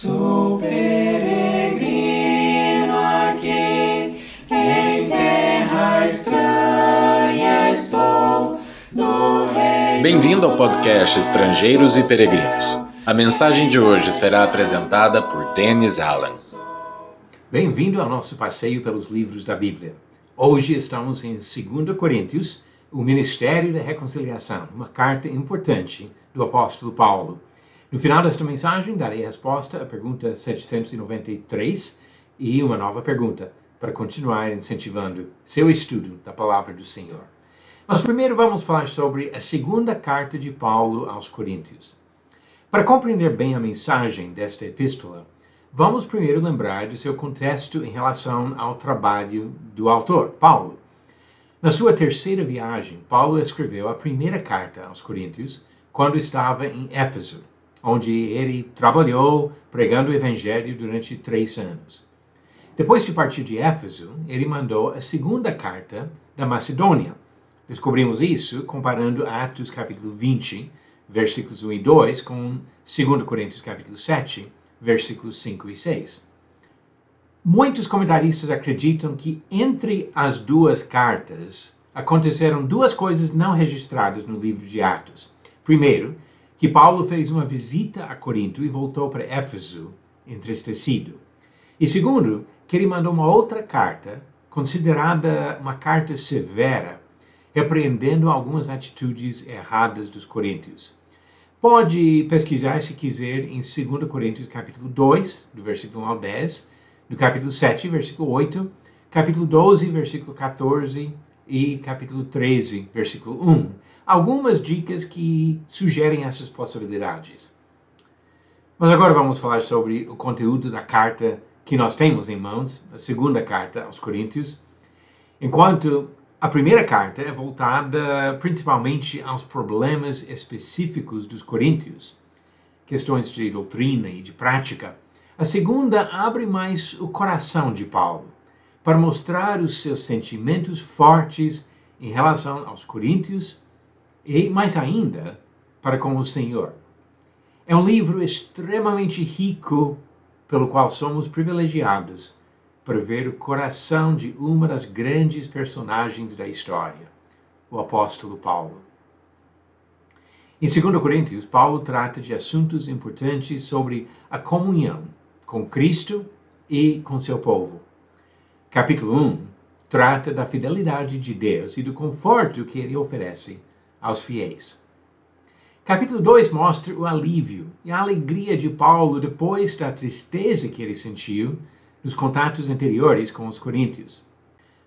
Sou peregrino aqui, em terra estranha estou, no reino. Bem-vindo ao podcast Estrangeiros e Peregrinos. A mensagem de hoje será apresentada por Dennis Allen. Bem-vindo ao nosso passeio pelos livros da Bíblia. Hoje estamos em 2 Coríntios, o Ministério da Reconciliação, uma carta importante do apóstolo Paulo. No final desta mensagem, darei a resposta à pergunta 793 e uma nova pergunta para continuar incentivando seu estudo da Palavra do Senhor. Mas primeiro vamos falar sobre a segunda carta de Paulo aos Coríntios. Para compreender bem a mensagem desta epístola, vamos primeiro lembrar do seu contexto em relação ao trabalho do autor, Paulo. Na sua terceira viagem, Paulo escreveu a primeira carta aos Coríntios quando estava em Éfeso, onde ele trabalhou pregando o Evangelho durante 3 anos. Depois de partir de Éfeso, ele mandou a segunda carta da Macedônia. Descobrimos isso comparando Atos capítulo 20, versículos 1 e 2, com 2 Coríntios capítulo 7, versículos 5 e 6. Muitos comentaristas acreditam que entre as duas cartas aconteceram duas coisas não registradas no livro de Atos. Primeiro, que Paulo fez uma visita a Corinto e voltou para Éfeso entristecido. E segundo, que ele mandou uma outra carta, considerada uma carta severa, repreendendo algumas atitudes erradas dos coríntios. Pode pesquisar, se quiser, em 2 Coríntios capítulo 2, do versículo 1 ao 10, do capítulo 7, versículo 8, capítulo 12, versículo 14 e capítulo 13, versículo 1. Algumas dicas que sugerem essas possibilidades. Mas agora vamos falar sobre o conteúdo da carta que nós temos em mãos, a segunda carta aos Coríntios. Enquanto a primeira carta é voltada principalmente aos problemas específicos dos coríntios, questões de doutrina e de prática, a segunda abre mais o coração de Paulo, para mostrar os seus sentimentos fortes em relação aos coríntios e, mais ainda, para com o Senhor. É um livro extremamente rico, pelo qual somos privilegiados para ver o coração de uma das grandes personagens da história, o apóstolo Paulo. Em 2 Coríntios, Paulo trata de assuntos importantes sobre a comunhão com Cristo e com seu povo. Capítulo 1 trata da fidelidade de Deus e do conforto que ele oferece aos fiéis. Capítulo 2 mostra o alívio e a alegria de Paulo depois da tristeza que ele sentiu nos contatos anteriores com os coríntios.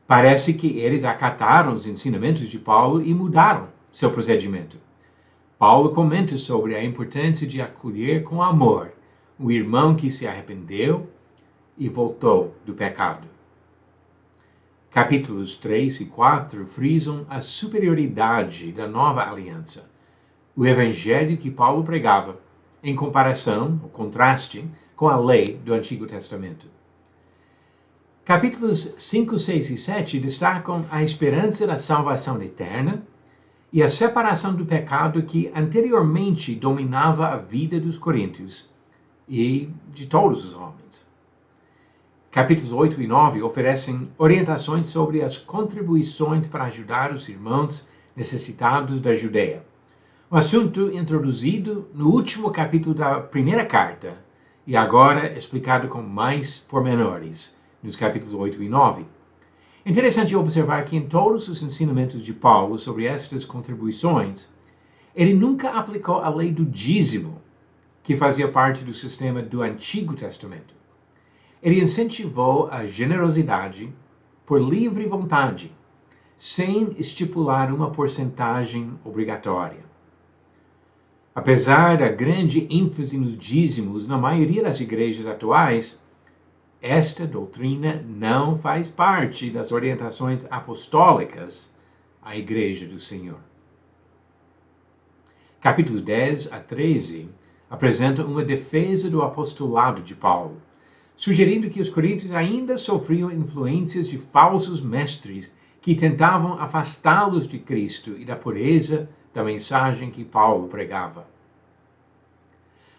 Parece que eles acataram os ensinamentos de Paulo e mudaram seu procedimento. Paulo comenta sobre a importância de acolher com amor o irmão que se arrependeu e voltou do pecado. Capítulos 3 e 4 frisam a superioridade da nova aliança, o evangelho que Paulo pregava, em comparação, ou contraste, com a lei do Antigo Testamento. Capítulos 5, 6 e 7 destacam a esperança da salvação eterna e a separação do pecado que anteriormente dominava a vida dos coríntios e de todos os homens. Capítulos 8 e 9 oferecem orientações sobre as contribuições para ajudar os irmãos necessitados da Judeia. Um assunto introduzido no último capítulo da primeira carta e agora explicado com mais pormenores nos capítulos 8 e 9. É interessante observar que em todos os ensinamentos de Paulo sobre estas contribuições, ele nunca aplicou a lei do dízimo, que fazia parte do sistema do Antigo Testamento. Ele incentivou a generosidade por livre vontade, sem estipular uma porcentagem obrigatória. Apesar da grande ênfase nos dízimos na maioria das igrejas atuais, esta doutrina não faz parte das orientações apostólicas à Igreja do Senhor. Capítulo 10 a 13 apresentam uma defesa do apostolado de Paulo, sugerindo que os coríntios ainda sofriam influências de falsos mestres que tentavam afastá-los de Cristo e da pureza da mensagem que Paulo pregava.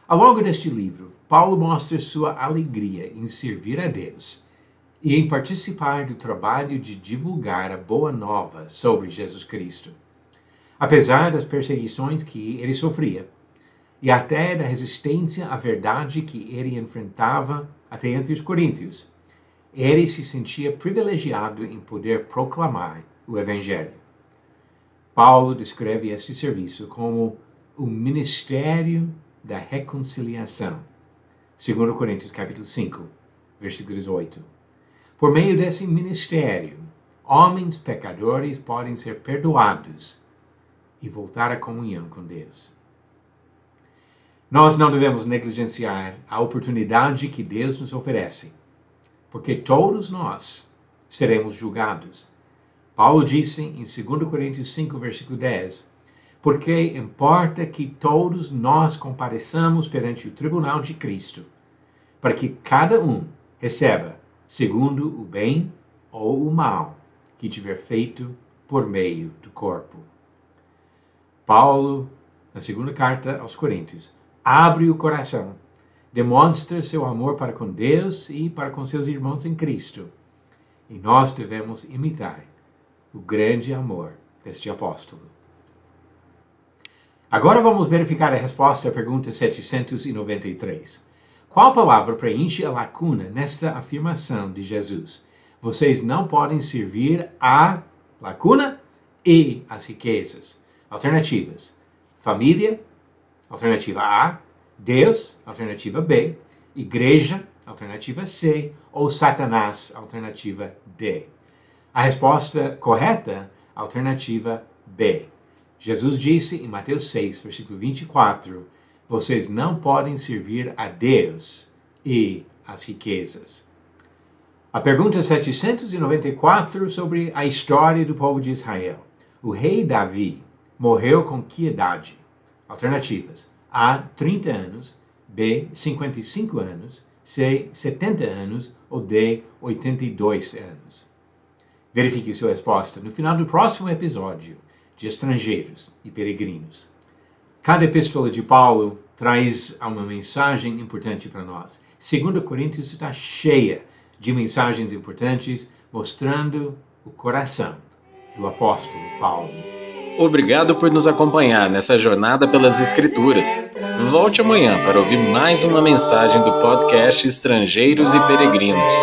Ao longo deste livro, Paulo mostra sua alegria em servir a Deus e em participar do trabalho de divulgar a boa nova sobre Jesus Cristo. Apesar das perseguições que ele sofria, e até da resistência à verdade que ele enfrentava até entre os coríntios, ele se sentia privilegiado em poder proclamar o Evangelho. Paulo descreve este serviço como o ministério da reconciliação. 2 Coríntios capítulo 5, versículo 18. Por meio desse ministério, homens pecadores podem ser perdoados e voltar à comunhão com Deus. Nós não devemos negligenciar a oportunidade que Deus nos oferece, porque todos nós seremos julgados. Paulo disse em 2 Coríntios 5, versículo 10, porque importa que todos nós compareçamos perante o tribunal de Cristo, para que cada um receba segundo o bem ou o mal que tiver feito por meio do corpo. Paulo, na segunda carta aos Coríntios, abre o coração, demonstra seu amor para com Deus e para com seus irmãos em Cristo. E nós devemos imitar o grande amor deste apóstolo. Agora vamos verificar a resposta à pergunta 793. Qual palavra preenche a lacuna nesta afirmação de Jesus? Vocês não podem servir a lacuna e as riquezas. Alternativas: família, alternativa A; Deus, alternativa B; igreja, alternativa C; ou Satanás, alternativa D. A resposta correta, alternativa B. Jesus disse em Mateus 6, versículo 24, vocês não podem servir a Deus e as riquezas. A pergunta 794 sobre a história do povo de Israel. O rei Davi morreu com que idade? Alternativas: A, 30 anos, B, 55 anos, C, 70 anos ou D, 82 anos. Verifique sua resposta no final do próximo episódio de Estrangeiros e Peregrinos. Cada epístola de Paulo traz uma mensagem importante para nós. 2 Coríntios está cheia de mensagens importantes mostrando o coração do apóstolo Paulo. Obrigado por nos acompanhar nessa jornada pelas Escrituras. Volte amanhã para ouvir mais uma mensagem do podcast Estrangeiros e Peregrinos.